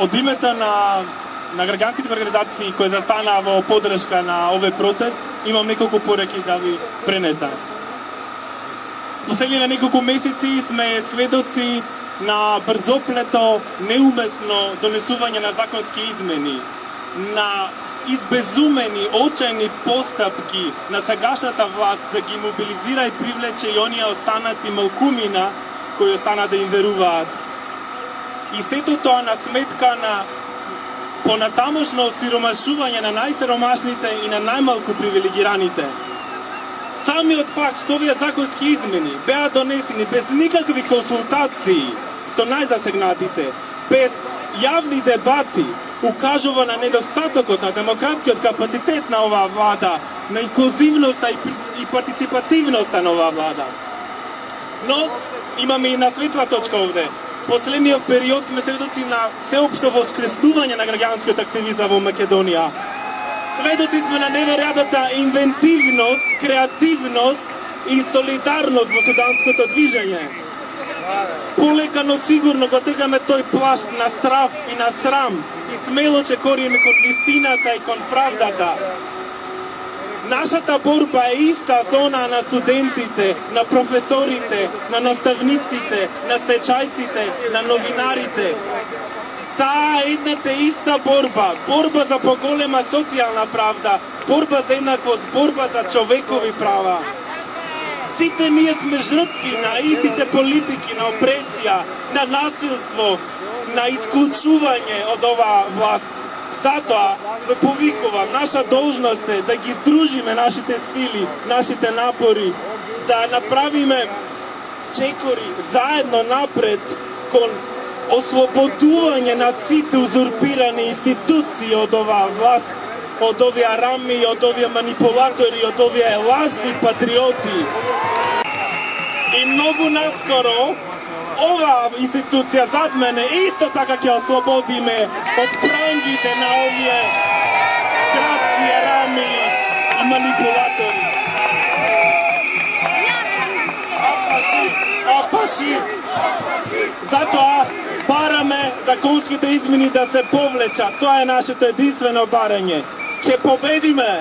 Од името на граѓанските организации кои застанаа во поддршка на овој протест, имам неколку пореки да ви пренесам. Последниве неколку месеци сме сведоци на брзоплето, неумесно донесување на законски измени, на избезумени, очајни постапки на сегашната власт да ги мобилизира и привлече и оние останати малкумина кои останат да им веруваат. И сето тоа на сметка на понатамошно осиромашување на најсиромашните и на најмалку привилегираните. Самиот факт што овие законски измени беа донесени без никакви консултации со најзасегнатите, без јавни дебати, укажува на недостатокот на демократскиот капацитет на оваа влада, на инклузивноста и партиципативноста на оваа влада. Но имаме и на светла точка овде. Последниот период сме сведоци на сеопшто воскреснување на граѓанскиот активизам во Македонија. Сведоци сме на неверојатната инвентивност, креативност и солидарност во студентското движење. Полека, но сигурно го тргаме тој плашт на страв и на срам и смело чекориме кон вистината и кон правдата. Нашата борба е иста со онаа на студентите, на професорите, на наставниците, на стечајците, на новинарите. Таа е едната иста борба, борба за поголема социјална правда, борба за еднаквост, борба за човекови права. Сите ние сме жртви на истите политики, на опресија, на насилство, на исклучување од оваа власт. Затоа ве повикувам, наша должност е да ги здружиме нашите сили, нашите напори, да направиме чекори заедно напред кон ослободување на сите узурпирани институции од оваа власт, од овие рами, од овие манипулатори, од овие лажни патриоти. И многу наскоро оваа институција зад мене исто така ќе ослободиме од прангите на овие крадци, рами и манипулатори. Апаши! Затоа бараме законските измени да се повлечат. Тоа е нашето единствено барање. Ќе победиме!